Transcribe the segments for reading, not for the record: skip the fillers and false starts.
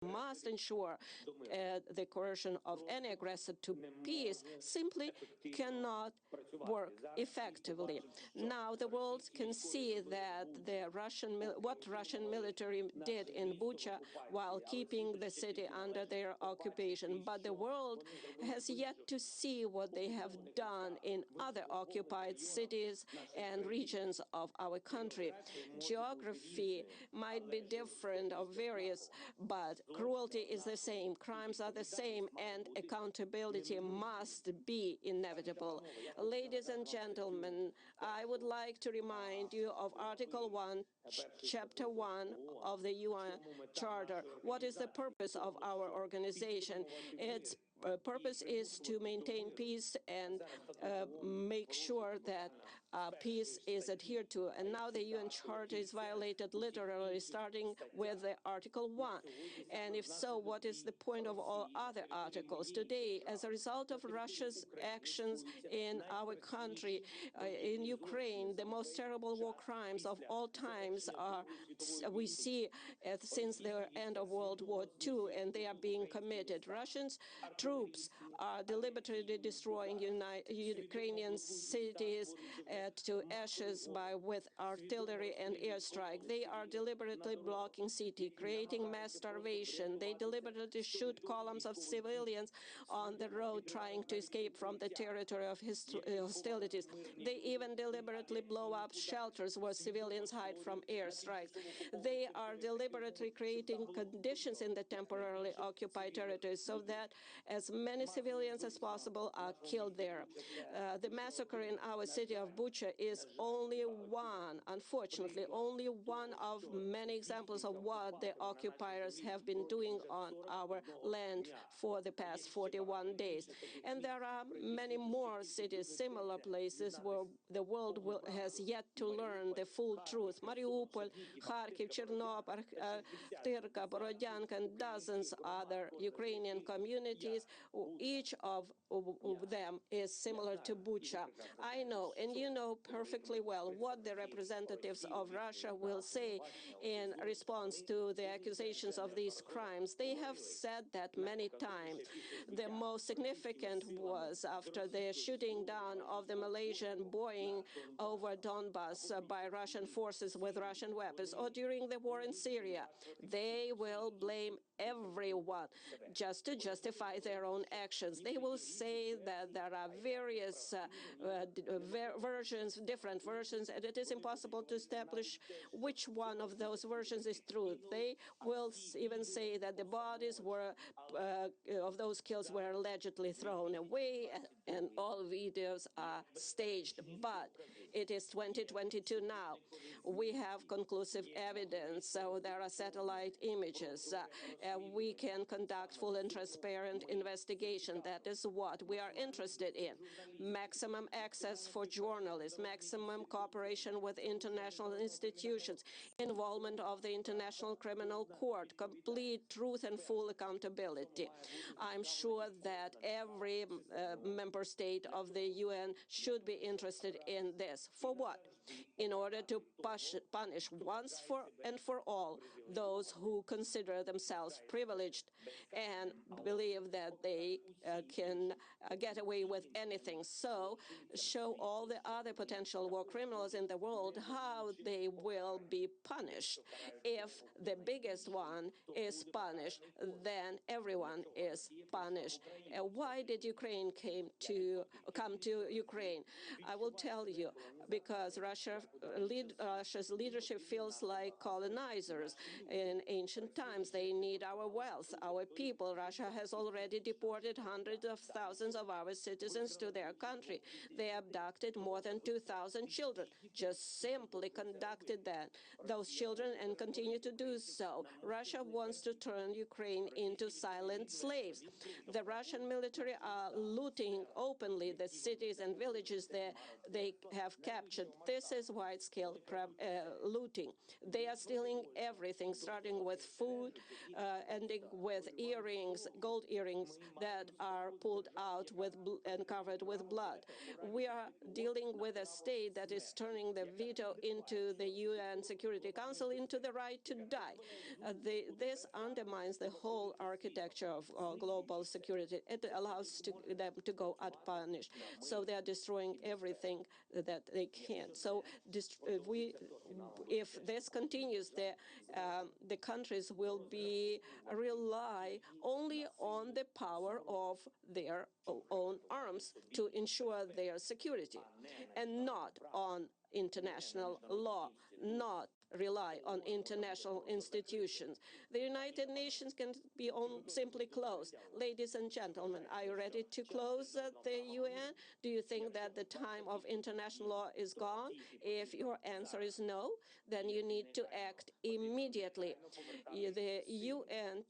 must ensure the coercion of any aggressor to peace simply cannot work effectively. Now the world can see that what Russian military did in Bucha while keeping the city under their occupation. But the world has yet to see what they have done in other occupied cities and regions of our country. Geography might be different or various, but cruelty is the same, crimes are the same, and accountability must be inevitable. Ladies and gentlemen, I would like to remind you of Article 1, Chapter 1 of the UN Charter. What is the purpose of our organization? Its purpose is to maintain peace and make sure that peace is adhered to. And now the UN Charter is violated literally, starting with Article 1. And if so, what is the point of all other articles? Today, as a result of Russia's actions in our country, in Ukraine, the most terrible war crimes of all times we see since the end of World War II, and they are being committed. Russians troops are deliberately destroying Ukrainian cities to ashes with artillery and airstrike. They are deliberately blocking cities, creating mass starvation. They deliberately shoot columns of civilians on the road trying to escape from the territory of hostilities. They even deliberately blow up shelters where civilians hide from airstrikes. They are deliberately creating conditions in the temporarily occupied territories so that as many civilians as possible are killed there. The massacre in our city of Bucha is only one, unfortunately, only one of many examples of what the occupiers have been doing on our land for the past 41 days. And there are many more cities, similar places where the world has yet to learn the full truth. Mariupol, Kharkiv, Chernobyl, Tyrka, Borodyanka, and dozens other Ukrainian communities. Each of them is similar to Bucha. I know, and you know perfectly well, what the representatives of Russia will say in response to the accusations of these crimes. They have said that many times. The most significant was after the shooting down of the Malaysian Boeing over Donbass by Russian forces with Russian weapons, or during the war in Syria. They will blame everyone just to justify their own actions. They will say that there are various versions, different versions, and it is impossible to establish which one of those versions is true. They will even say that the bodies were of those kills were allegedly thrown away, and all videos are staged. But it is 2022 now. We have conclusive evidence, so there are satellite images. We can conduct full and transparent investigation. That is what we are interested in. Maximum access for journalists, maximum cooperation with international institutions, involvement of the International Criminal Court, complete truth and full accountability. I'm sure that every member state of the UN should be interested in this. For what? In order to punish once and for all those who consider themselves privileged and believe that they can get away with anything. So show all the other potential war criminals in the world how they will be punished. If the biggest one is punished, then everyone is punished. Why did Ukraine come to Ukraine? I will tell you, because Russia's leadership feels like colonizers. In ancient times, they need our wealth, our people. Russia has already deported hundreds of thousands of our citizens to their country. They abducted more than 2,000 children, just simply conducted those children and continue to do so. Russia wants to turn Ukraine into silent slaves. The Russian military are looting openly the cities and villages that they have captured. This is wide-scale looting. They are stealing everything, starting with food, ending with earrings, gold earrings that are pulled out with and covered with blood. We are dealing with a state that is turning the veto into the UN Security Council into the right to die. This undermines the whole architecture of global security. It allows them to go unpunished. So they are destroying everything that they can. So if this continues, the countries will rely only on the power of their own arms to ensure their security, and not on international law, not rely on international institutions. The United Nations can be simply closed. Ladies and gentlemen, are you ready to close the UN? Do you think that the time of international law is gone? If your answer is no, then you need to act immediately. The UN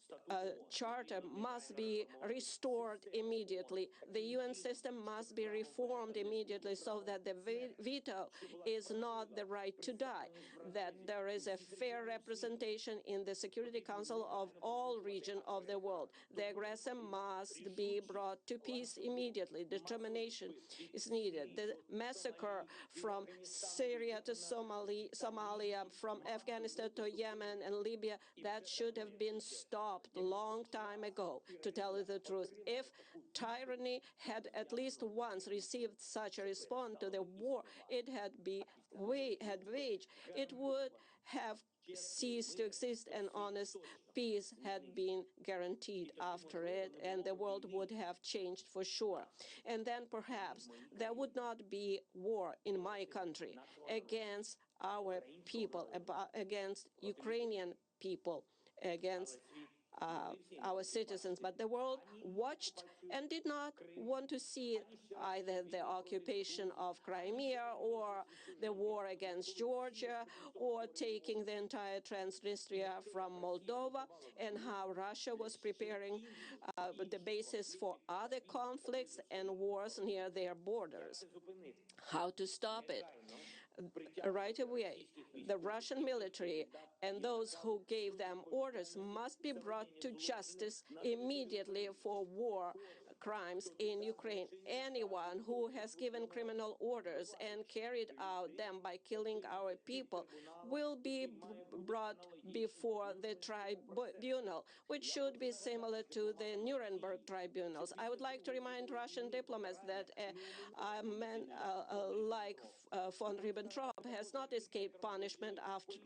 Charter must be restored immediately. The UN system must be reformed immediately so that the veto is not the right to die, that there is a fair representation in the Security Council of all regions of the world. The aggressor must be brought to peace immediately. Determination is needed. The massacre from Syria to Somalia, from Afghanistan to Yemen and Libya, that should have been stopped a long time ago, to tell you the truth. If tyranny had at least once received such a response to the war it had waged, it would have ceased to exist, and honest peace had been guaranteed after it, and the world would have changed for sure. And then perhaps there would not be war in my country against our people, against Ukrainian people, against our citizens. But the world watched and did not want to see either the occupation of Crimea or the war against Georgia or taking the entire Transnistria from Moldova, and how Russia was preparing the basis for other conflicts and wars near their borders. How to stop it? Right away, the Russian military and those who gave them orders must be brought to justice immediately for war crimes in Ukraine. Anyone who has given criminal orders and carried out them by killing our people will be brought before the tribunal, which should be similar to the Nuremberg tribunals. I would like to remind Russian diplomats that a man like von Ribbentrop has not escaped punishment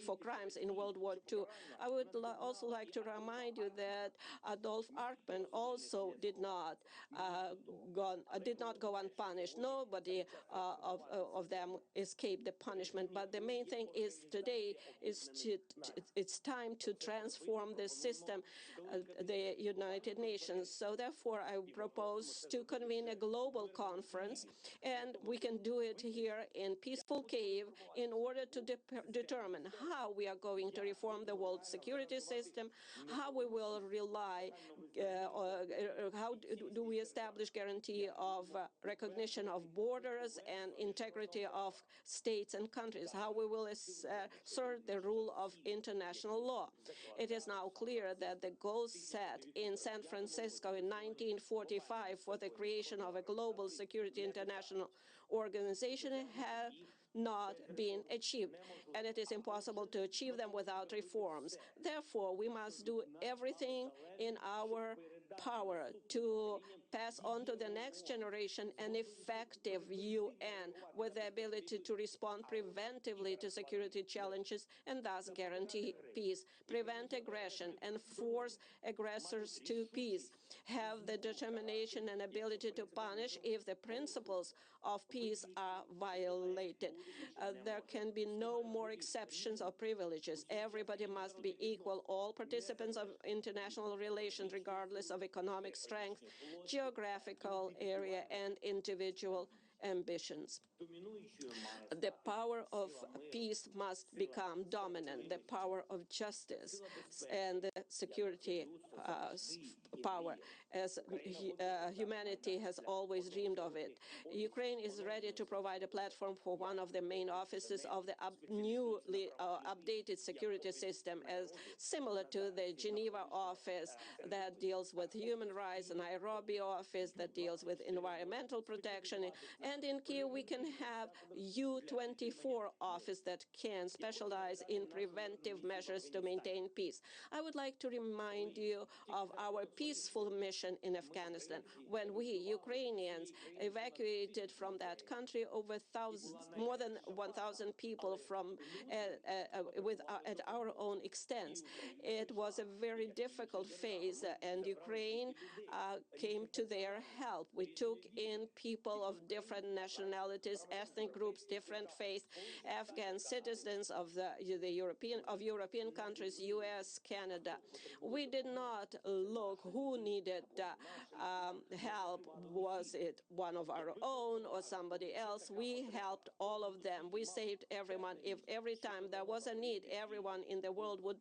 for crimes in World War II. I would also like to remind you that Adolf Eichmann also did not go unpunished. Nobody of them escaped the punishment. But the main thing is today is it's time to transform the system, the United Nations. So therefore, I propose to convene a global conference, and we can do it here in peaceful Kiev in order to determine how we are going to reform the world security system, how we will rely, how do we establish guarantee of recognition of borders and integrity of states and countries, how we will assert the rule of international law. It is now clear that the goals set in San Francisco in 1945 for the creation of a global security international organization have not been achieved, and it is impossible to achieve them without reforms. Therefore, we must do everything in our power to pass on to the next generation an effective UN with the ability to respond preventively to security challenges and thus guarantee peace, prevent aggression, and force aggressors to peace, have the determination and ability to punish if the principles of peace are violated. There can be no more exceptions or privileges. Everybody must be equal. All participants of international relations, regardless of economic strength, geographical area, and individual ambitions. The power of peace must become dominant, the power of justice and the security power, as humanity has always dreamed of it. Ukraine is ready to provide a platform for one of the main offices of the newly updated security system, as similar to the Geneva office that deals with human rights, the Nairobi office that deals with environmental protection, and in Kyiv we can have U-24 office that can specialize in preventive measures to maintain peace. I would like to remind you of our peaceful mission in Afghanistan. When we, Ukrainians, evacuated from that country over more than 1,000 people from at our own expense. It was a very difficult phase, and Ukraine came to their help. We took in people of different nationalities, ethnic groups, different faiths, Afghan citizens of the European countries, U.S., Canada. We did not look who needed help. Was it one of our own or somebody else? We helped all of them. We saved everyone. If every time there was a need, everyone in the world would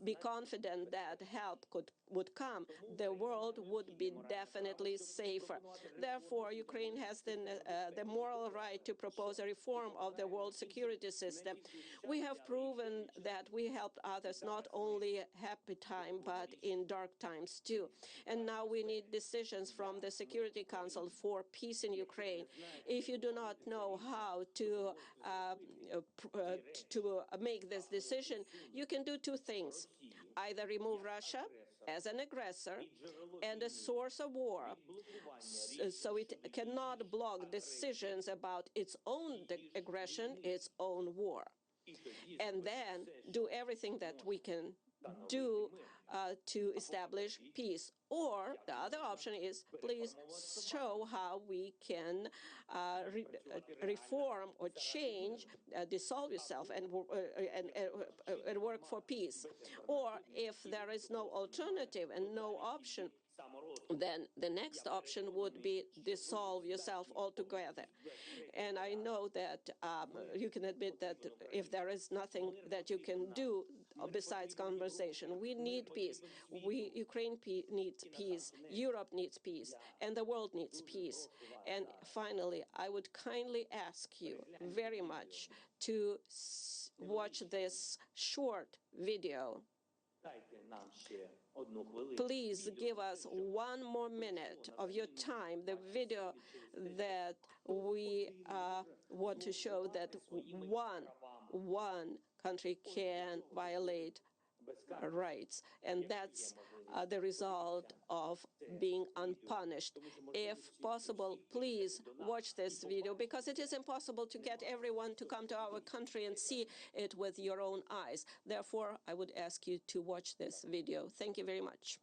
be confident that help would come, the world would be definitely safer. Therefore, Ukraine has the moral right to propose a reform of the world security system. We have proven that we helped others not only happy time, but in dark times too. And now we need decisions from the Security Council for peace in Ukraine. If you do not know how to make this decision, you can do two things. Either remove Russia as an aggressor and a source of war, so it cannot block decisions about its own aggression, its own war, and then do everything that we can do to establish peace. Or the other option is, please show how we can reform or change, dissolve yourself and work for peace. Or if there is no alternative and no option, then the next option would be dissolve yourself altogether. And I know that you can admit that if there is nothing that you can do besides conversation, we need peace. Ukraine needs peace, Europe needs peace, and the world needs peace. And finally, I would kindly ask you very much to watch this short video. Please give us one more minute of your time, the video that we want to show that one country can violate rights, and that's the result of being unpunished. If possible, please watch this video, because it is impossible to get everyone to come to our country and see it with your own eyes. Therefore, I would ask you to watch this video. Thank you very much.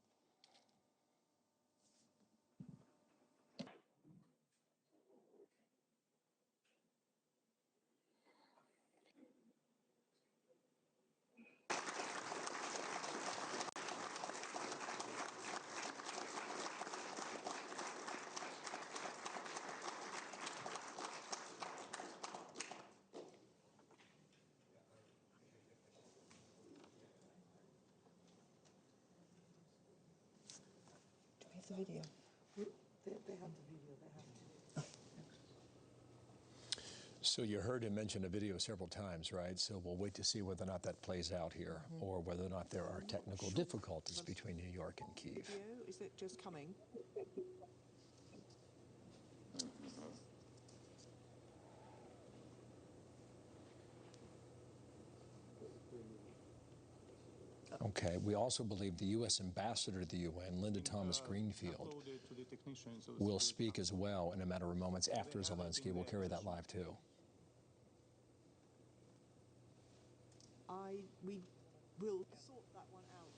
The video. They have the video. They have it. So you heard him mention a video several times, right? So we'll wait to see whether or not that plays out here, or whether or not there are technical difficulties between New York and Kyiv. Video? Is it just coming? Okay. We also believe the U.S. ambassador to the UN, Linda Thomas Greenfield, will speak as well in a matter of moments after Zelenskyy. We'll carry that live too. We will sort that one out.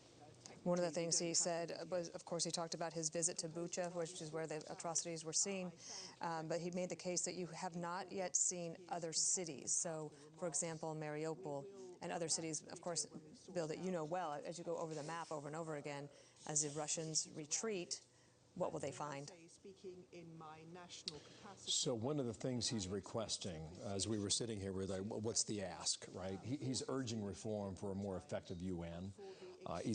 One of the things he said was, of course, he talked about his visit to Bucha, which is where the atrocities were seen, but he made the case that you have not yet seen other cities. So, for example, Mariupol and other cities, of course, Bill, that you know well, as you go over the map over and over again, as the Russians retreat, what will they find? speaking in my national capacity. So one of the things he's requesting, as we were sitting here, we're like, well, what's the ask, right? He's urging reform for a more effective UN, easier